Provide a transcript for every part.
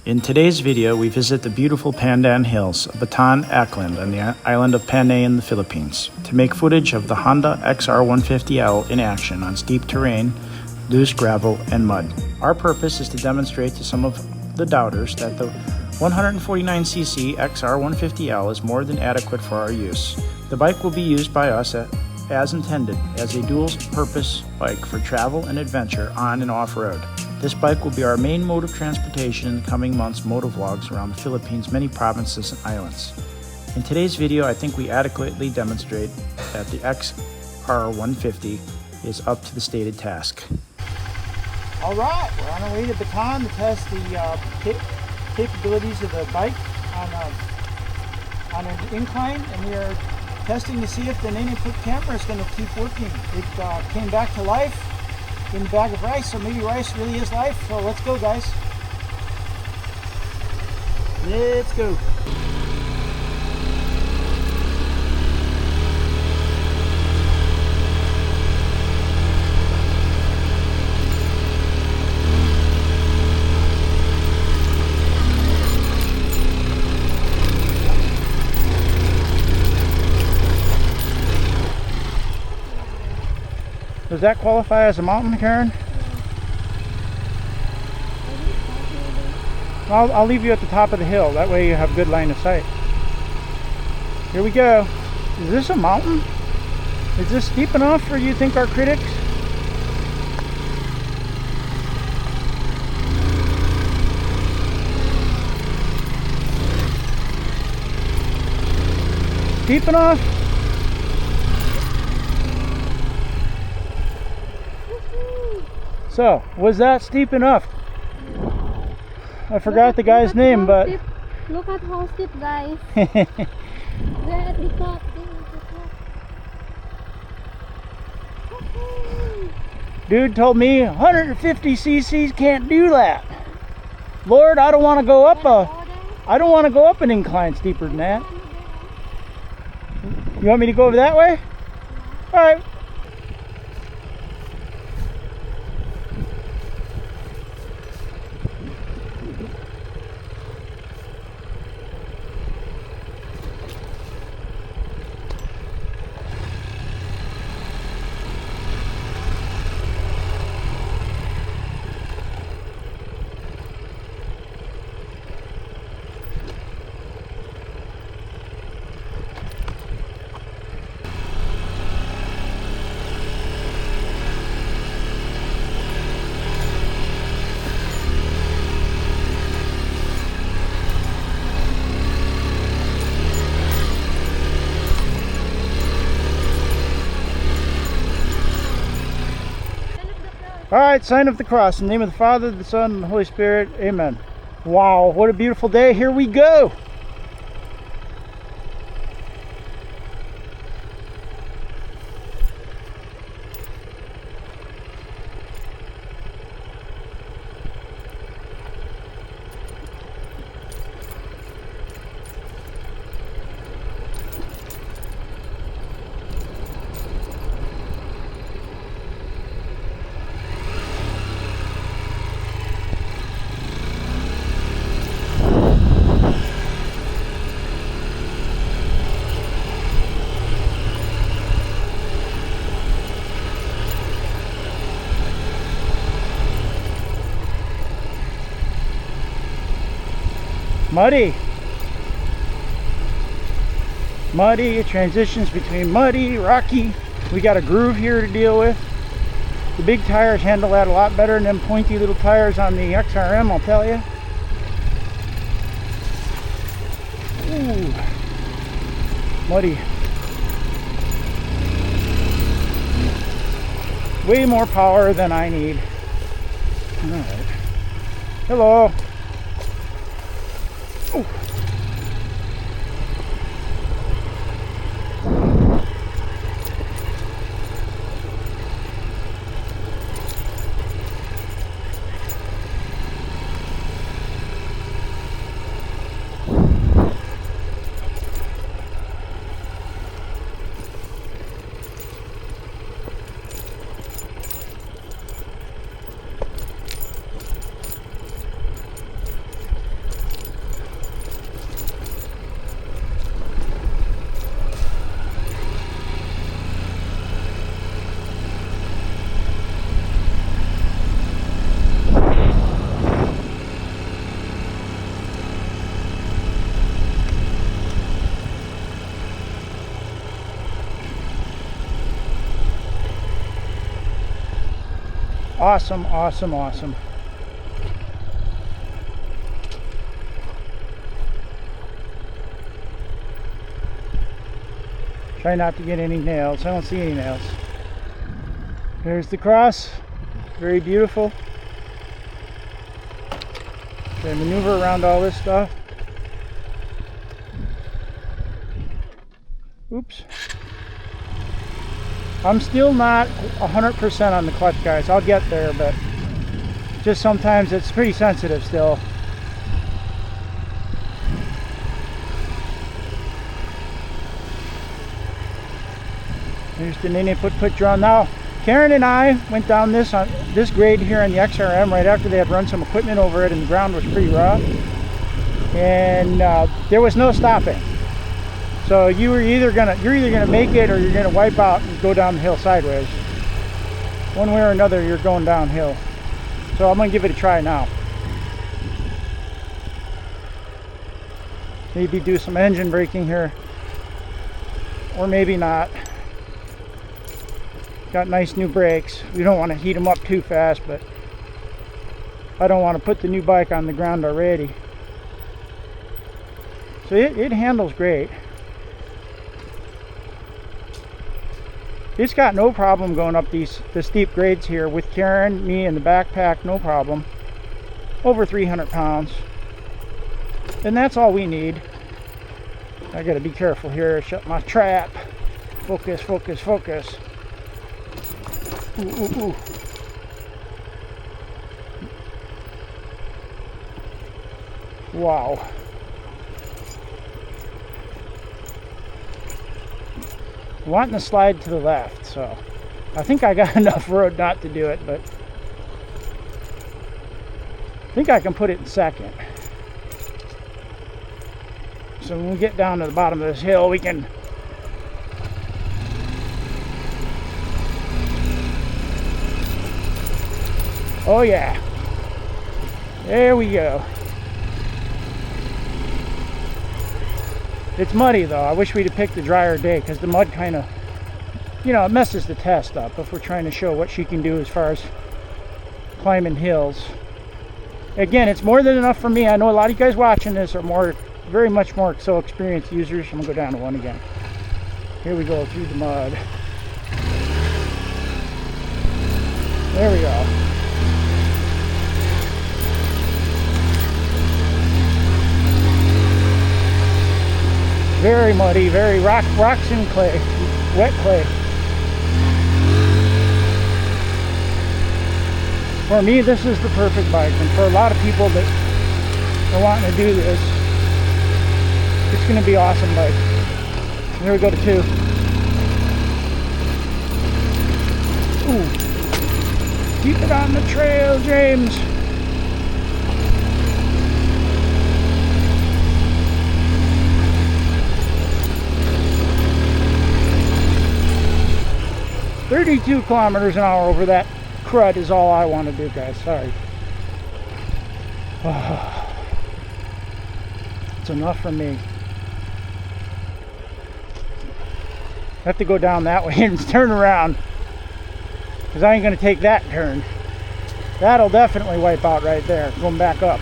In today's video, we visit the beautiful Pandan Hills of Bataan, Aklan, on the island of Panay in the Philippines, to make footage of the Honda XR150L in action on steep terrain, loose gravel, and mud. Our purpose is to demonstrate to some of the doubters that the 149cc XR150L is more than adequate for our use. The bike will be used by us as intended, as a dual-purpose bike for travel and adventure on and off-road. This bike will be our main mode of transportation in the coming months' motovlogs around the Philippines' many provinces and islands. In today's video, I think we adequately demonstrate that the XR150 is up to the stated task. All right, we're on our way to Bataan to test the capabilities of the bike on an incline, and we are testing to see if the 9-foot camera is going to keep working. It came back to life in the bag of rice, so maybe rice really is life. So let's go, guys. Let's go. Does that qualify as a mountain, Karen? I'll leave you at the top of the hill. That way you have good line of sight. Here we go. Is this a mountain? Is this steep enough for you think our critics? Steep enough? So, was that steep enough? I forgot the guy's name, but... Look at how steep, guys. We're at the top. Dude told me 150 cc's can't do that. Lord, I don't want to go up an incline steeper than that. You want me to go over that way? All right. All right, sign of the cross. In the name of the Father, the Son, and the Holy Spirit. Amen. Wow, what a beautiful day. Here we go. Muddy, it transitions between muddy, rocky. We got a groove here to deal with. The big tires handle that a lot better than them pointy little tires on the XRM, I'll tell you. Ooh, muddy. Way more power than I need. All right. Hello. Ooh. Awesome, awesome, awesome. Try not to get any nails. I don't see any nails. There's the cross. Very beautiful. Try to maneuver around all this stuff. Oops. I'm still not 100% on the clutch, guys. I'll get there, but just sometimes it's pretty sensitive still. Here's the Nene put drawn. Now, Karen and I went down this grade here on the XRM right after they had run some equipment over it, and the ground was pretty rough, and there was no stopping. So you're either gonna make it, or you're gonna wipe out and go down the hill sideways. One way or another, you're going downhill. So I'm gonna give it a try now. Maybe do some engine braking here, or maybe not. Got nice new brakes. We don't want to heat them up too fast, but I don't want to put the new bike on the ground already. So it handles great. It's got no problem going up the steep grades here with Karen, me, and the backpack, no problem. Over 300 pounds. And that's all we need. I gotta be careful here, shut my trap. Focus, focus, focus. Ooh, ooh, ooh. Wow. Wanting to slide to the left, so I think I got enough road not to do it, but I think I can put it in second. So when we get down to the bottom of this hill, we can oh yeah, there we go. It's muddy though. I wish we'd have picked a drier day, because the mud kind of, you know, it messes the test up if we're trying to show what she can do as far as climbing hills. Again, it's more than enough for me. I know a lot of you guys watching this are very much more so experienced users. I'm gonna go down to one again. Here we go through the mud. There we go. Very muddy, very rocks and clay, wet clay. For me, this is the perfect bike, and for a lot of people that are wanting to do this, it's going to be an awesome bike. Here we go to 2. Ooh. Keep it on the trail, James. .32 kilometers an hour over that crud is all I want to do, guys. Sorry. Oh, it's enough for me. I have to go down that way and turn around, because I ain't going to take that turn. That'll definitely wipe out right there, going back up.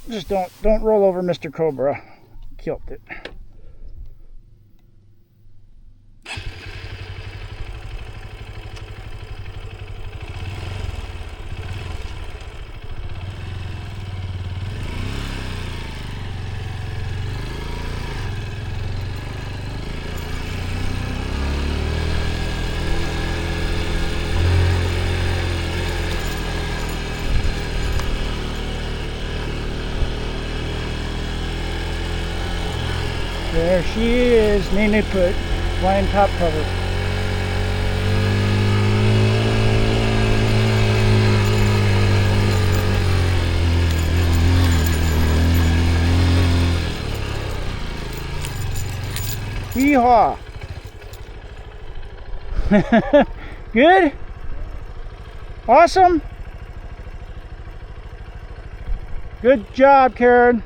Just don't roll over Mr. Cobra. Killed it. There she is, Nene put, flying top cover. Hee-haw. Good? Awesome? Good job, Karen.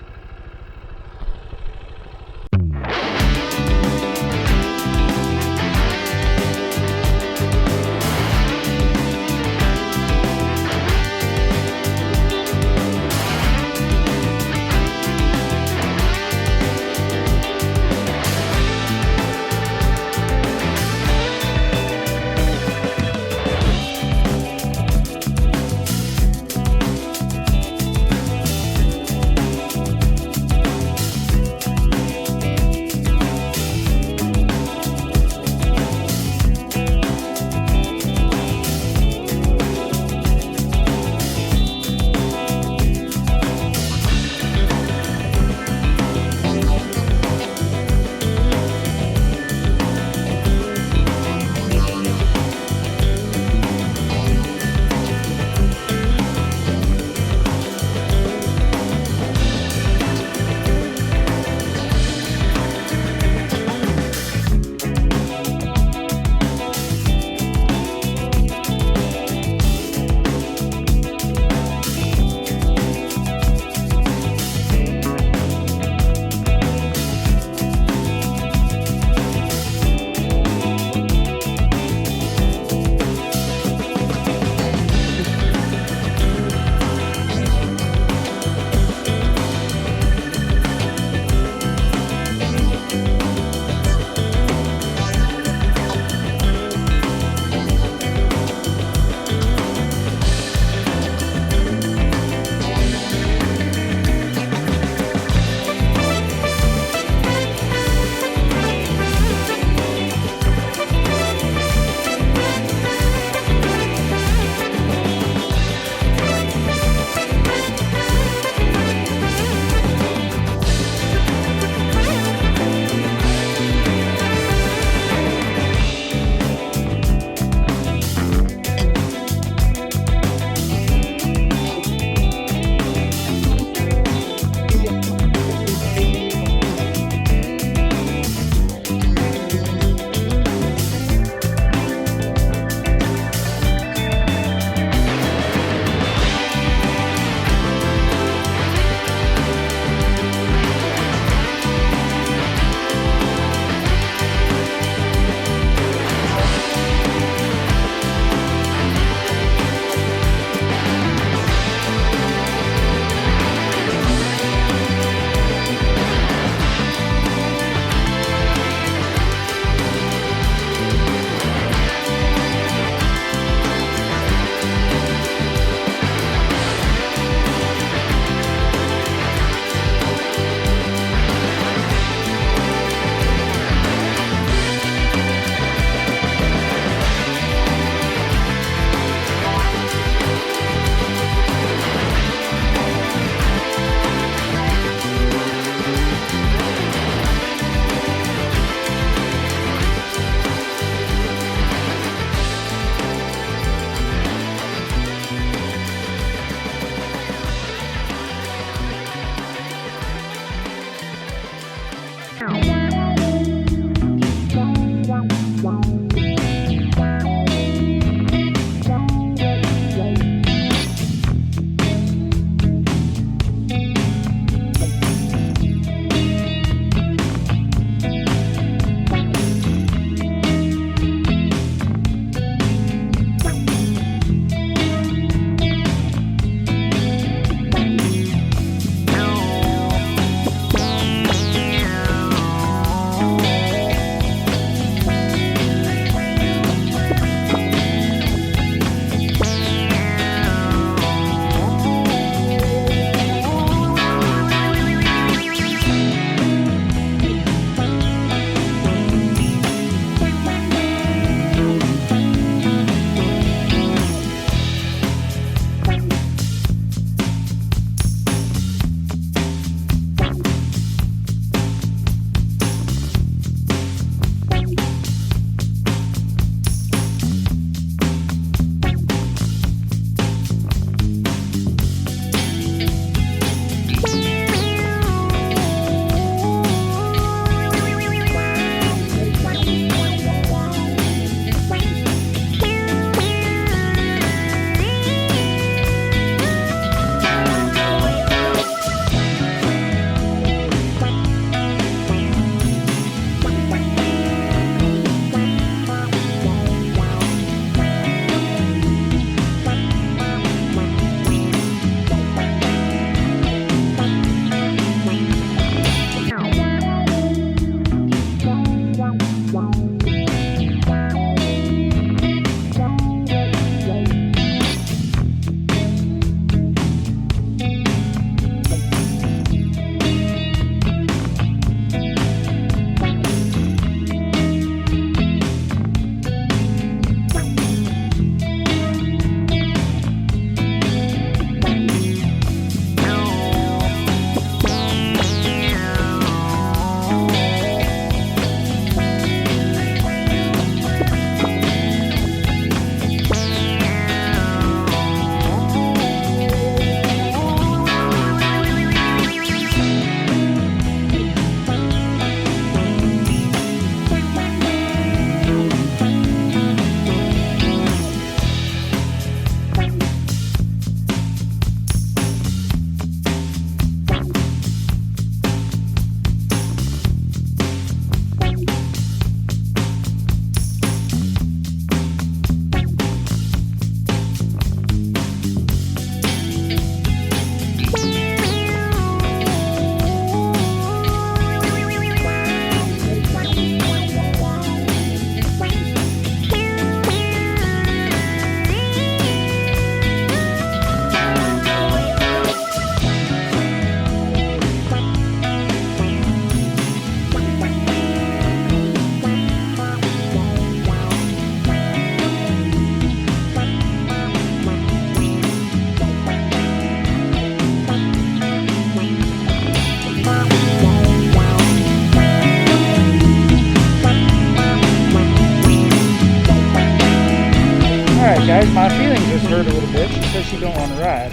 Alright guys, my feelings just hurt a little bit. She says she don't want to ride.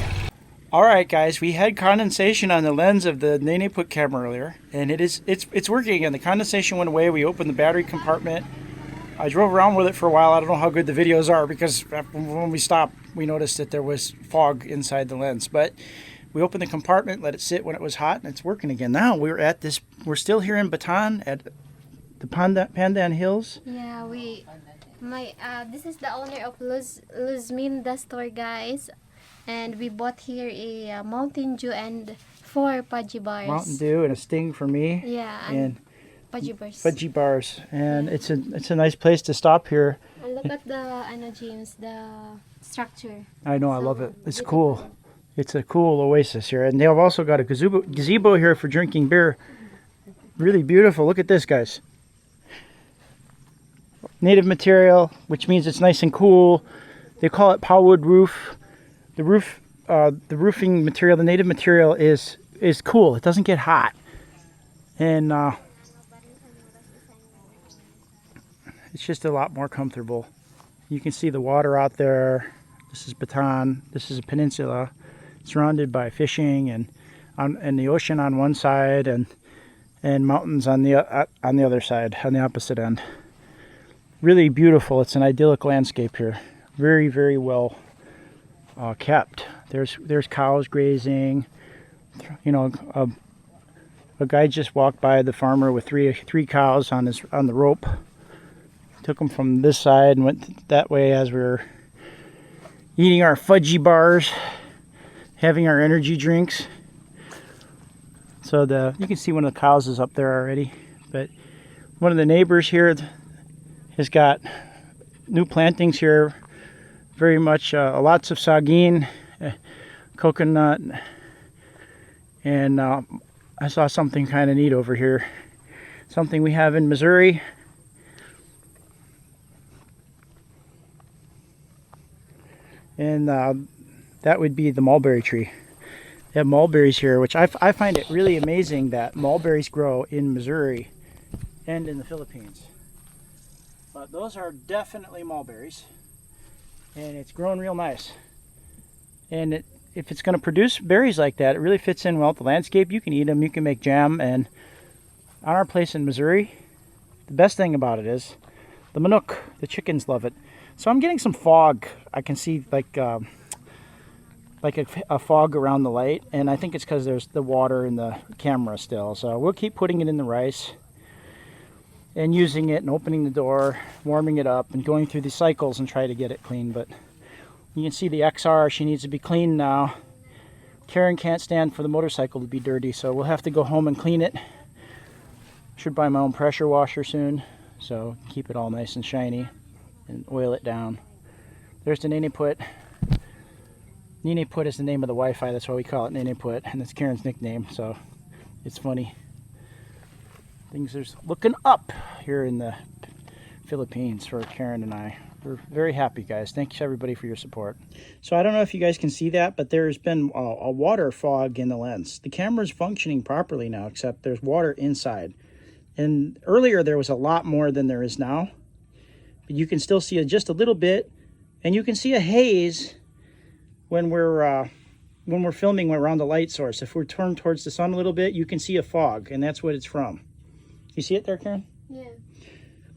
Alright guys, we had condensation on the lens of the Nene put camera earlier, and it's working again. The condensation went away. We opened the battery compartment. I drove around with it for a while. I don't know how good the videos are because when we stopped, we noticed that there was fog inside the lens. But we opened the compartment, let it sit when it was hot, and it's working again. Now we're still here in Bataan at the Pandan Hills. Yeah, this is the owner of Luzminda store, guys. And we bought here a Mountain Dew and 4 Pudgy bars. Mountain Dew and a Sting for me. Yeah, and Pudgy bars. Pudgy bars. And it's a nice place to stop here. And look at the James, the structure. I know, I love it. It's cool. It's a cool oasis here. And they've also got a gazebo here for drinking beer. Really beautiful. Look at this, guys. Native material, which means it's nice and cool. They call it powwood roof. The roofing material, the native material is cool. It doesn't get hot. And it's just a lot more comfortable. You can see the water out there. This is Bataan. This is a peninsula surrounded by fishing and the ocean on one side and mountains on the other side, on the opposite end. Really beautiful. It's an idyllic landscape here. Very, very well kept. There's cows grazing. You know, a guy just walked by the farmer with three cows on the rope. Took them from this side and went that way as we were eating our fudgy bars, having our energy drinks. So you can see one of the cows is up there already. But one of the neighbors here has got new plantings here. Very much lots of sagin, coconut, and I saw something kind of neat over here. Something we have in Missouri. And that would be the mulberry tree. They have mulberries here, which I find it really amazing that mulberries grow in Missouri and in the Philippines. But those are definitely mulberries. And it's grown real nice. And if it's going to produce berries like that, it really fits in well with the landscape. You can eat them, you can make jam. And on our place in Missouri, the best thing about it is the manok. The chickens love it. So I'm getting some fog. I can see like a fog around the light. And I think it's because there's the water in the camera still. So we'll keep putting it in the rice and using it and opening the door, warming it up and going through these cycles and try to get it clean. But you can see the XR, she needs to be cleaned now. Karen can't stand for the motorcycle to be dirty, so we'll have to go home and clean it. Should buy my own pressure washer soon, so keep it all nice and shiny and oil it down. There's the Nene Put. Nene Put is the name of the Wi-Fi, that's why we call it Nene Put, and it's Karen's nickname, so it's funny. Things are looking up here in the Philippines for Karen and I. We're very happy, guys. Thanks everybody for your support. So I don't know if you guys can see that, but there's been a water fog in the lens. The camera's functioning properly now, except there's water inside. And earlier there was a lot more than there is now. But you can still see just a little bit, and you can see a haze when we're filming around the light source. If we're turned towards the sun a little bit, you can see a fog, and that's what it's from. You see it there, Karen? Yeah.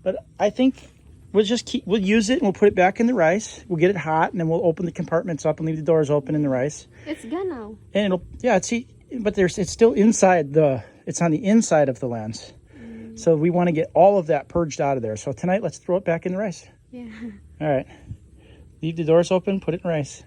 But I think we'll use it and we'll put it back in the rice. We'll get it hot and then we'll open the compartments up and leave the doors open in the rice. It's gone now. And it's still inside it's on the inside of the lens. So we want to get all of that purged out of there. So tonight, let's throw it back in the rice. Yeah. All right. Leave the doors open, put it in rice.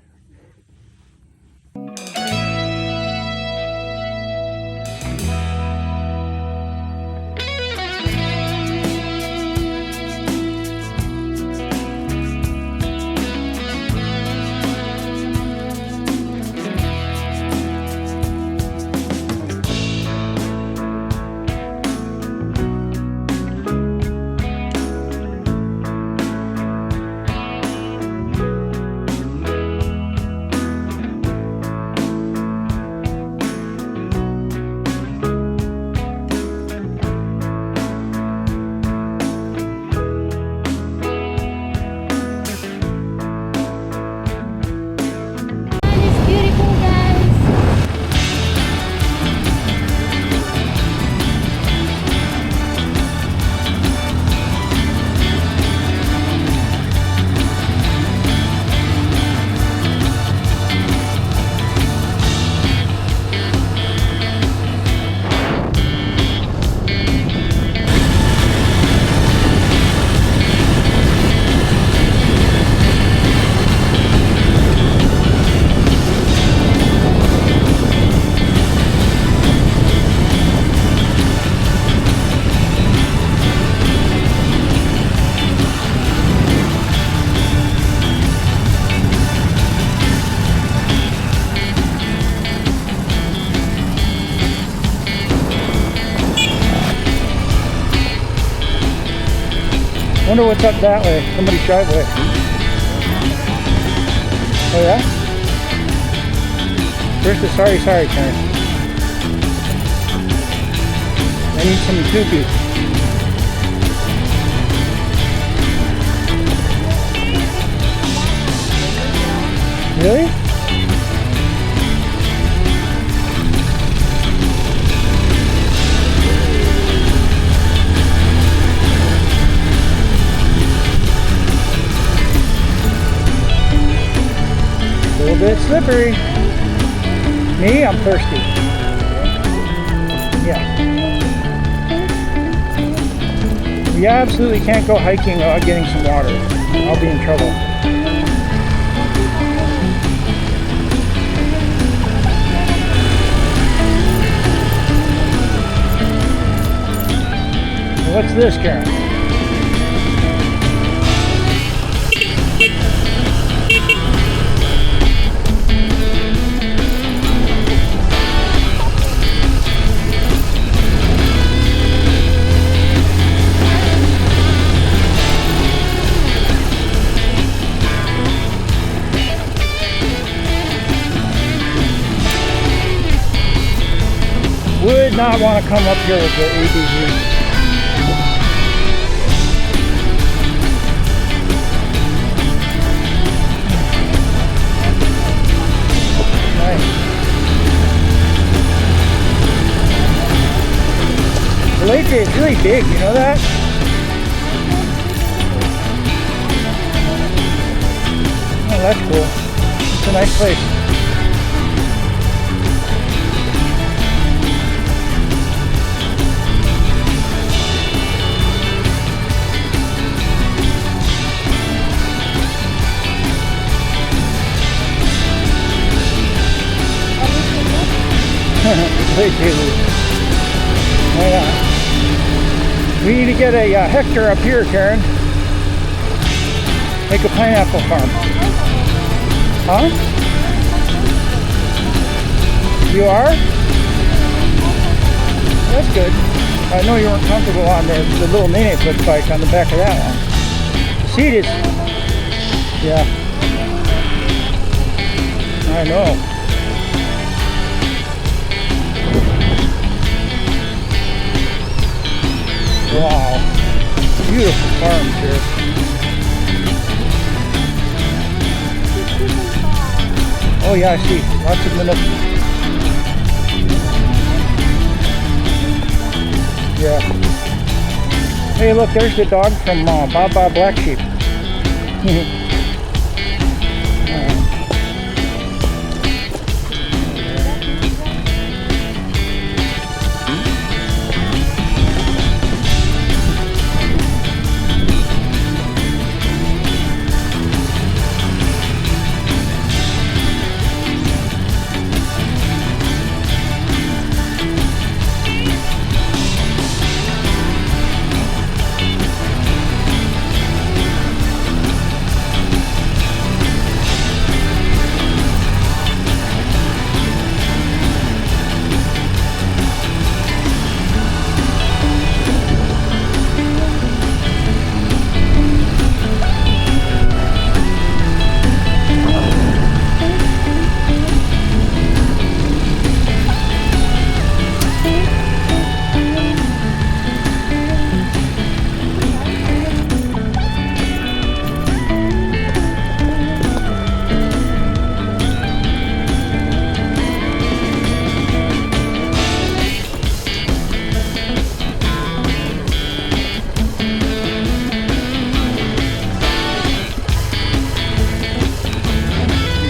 Wonder what's up that way. Somebody's driveway. Oh yeah? Where's the sorry turn? I need some tupi. Really? A little bit slippery. Me, I'm thirsty. Yeah. We absolutely can't go hiking without getting some water. I'll be in trouble. What's this, Karen? Would not want to come up here with the ABV. The lake is really big, you know that? Oh, that's cool. It's a nice place. Wait, oh yeah. We need to get a hectare up here, Karen. Make a pineapple farm. Huh? You are? That's good. I know you weren't comfortable on the little mini foot bike on the back of that one. The seat is... Yeah. I know. Wow, beautiful farms here. Oh yeah, I see. Lots of minnows. Yeah. Hey, look, there's the dog from Bob Black Sheep.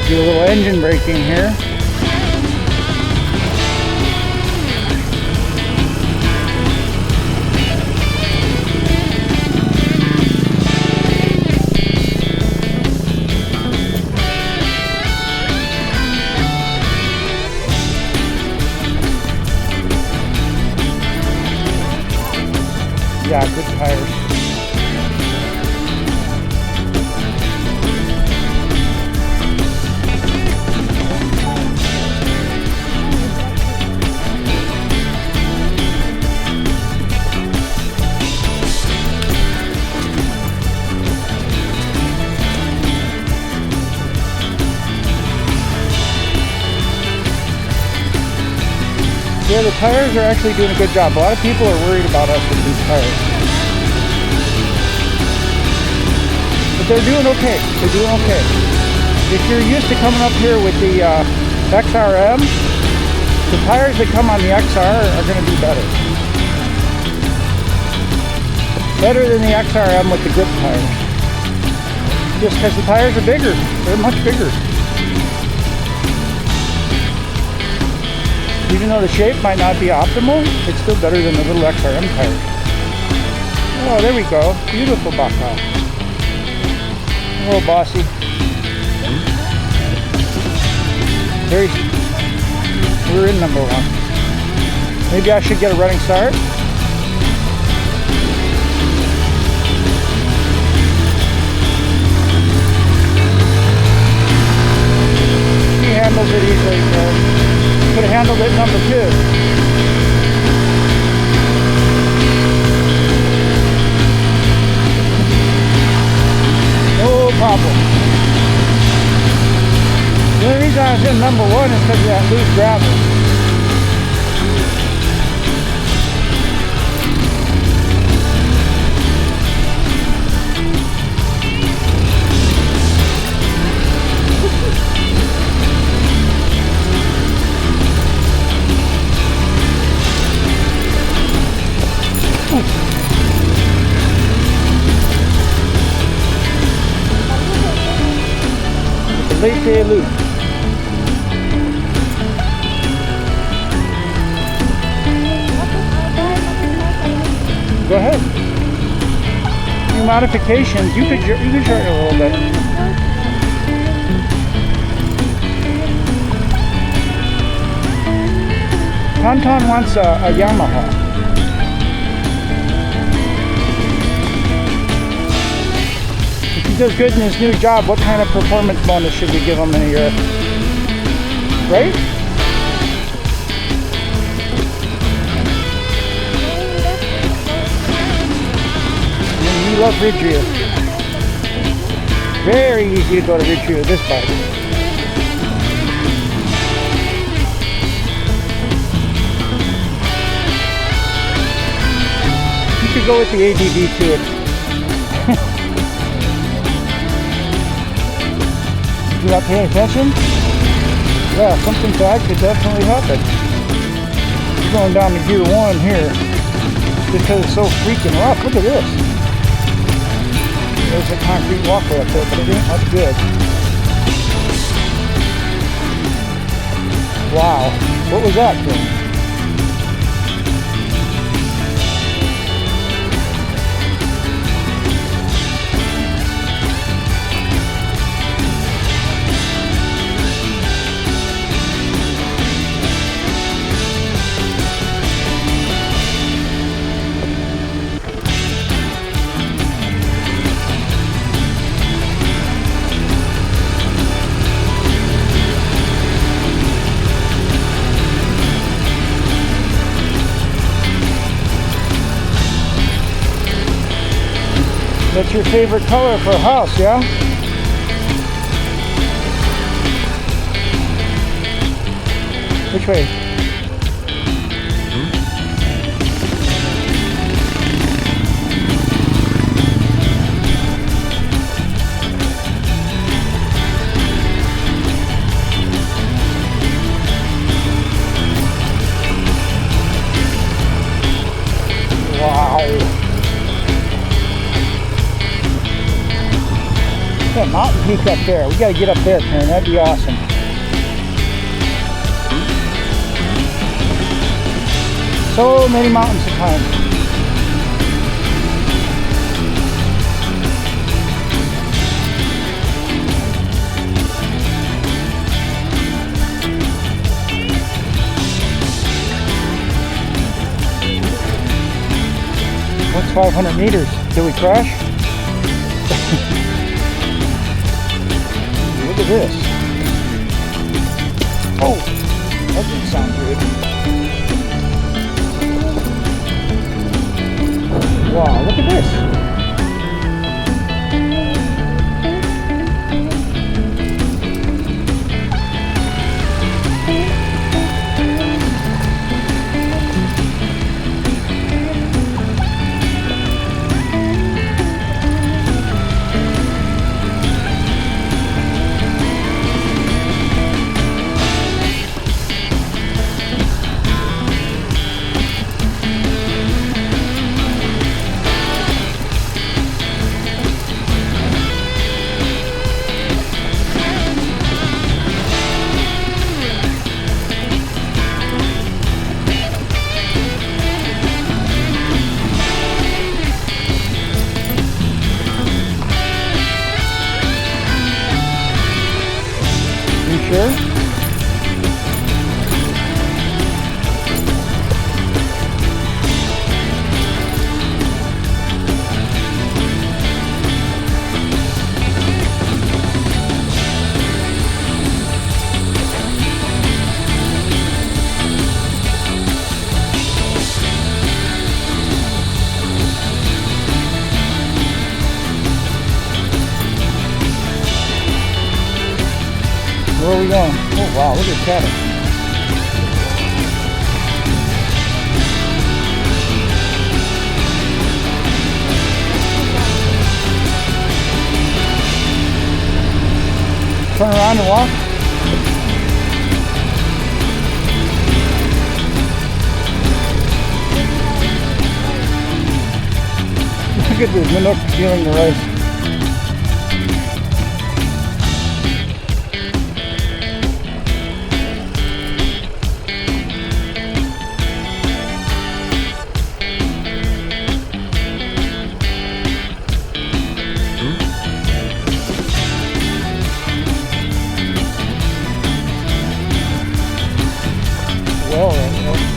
Do a little engine braking here. Yeah, good tires. Yeah, the tires are actually doing a good job. A lot of people are worried about us with these tires. But they're doing okay. They're doing okay. If you're used to coming up here with the XRM, the tires that come on the XR are going to be better. Better than the XRM with the grip tires. Just because the tires are bigger. They're much bigger. Even though the shape might not be optimal, it's still better than the little XRM tires. Oh, there we go. Beautiful baka. Oh, bossy. We're in number one. Maybe I should get a running start. He handles it easily. Could have handled it number two. No problem. The only reason I was in number one is because of that loose gravel. Late day loop. Go ahead. Any modifications? You could shorten it a little bit. Tonton wants a Yamaha. If he does good in his new job, what kind of performance bonus should we give him in a year? Right? You love Ridgeview. Very easy to go to Ridgeview with this bike. You could go with the ADV too. You not paying attention? Yeah, something bad could definitely happen. You're going down to gear 1 here because it's so freaking rough. Look at this. There's a concrete walkway up there, but it ain't much good. Wow, what was that thing? That's your favorite color for a house, yeah? Which way? Wow. That mountain peak up there. We got to get up there, Karen. That'd be awesome. So many mountains to climb. What's 500 meters? Did we crash? Look at this. Oh, that didn't sound good. Wow, look at this. Sure. Where are we going? Oh wow, look at cattle. Turn around and walk. Look at this Minook stealing the rice. Well, right there.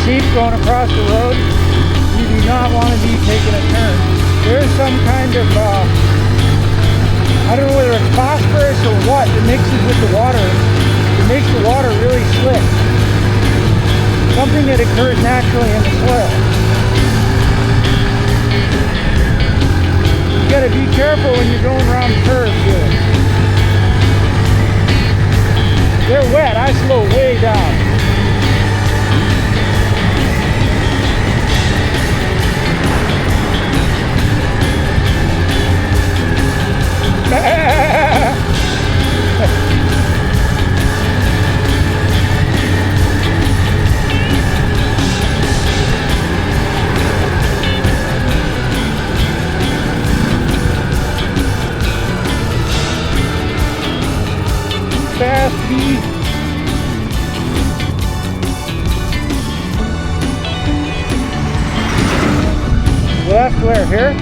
Sheep going across the road, you do not want to be taking a turn. There's some kind of, I don't know whether it's phosphorus or what, that mixes with the water. It makes the water really slick. Something that occurs naturally in the soil. You gotta be careful when you're going around curves here. They're wet, I slow way down. left where? Here?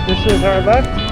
This is our left.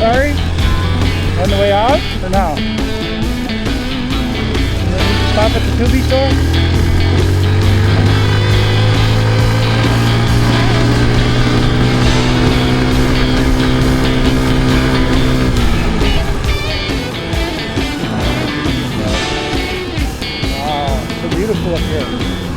Sorry? On the way out or now? Stop at the Tubi store? Wow, it's so beautiful up here.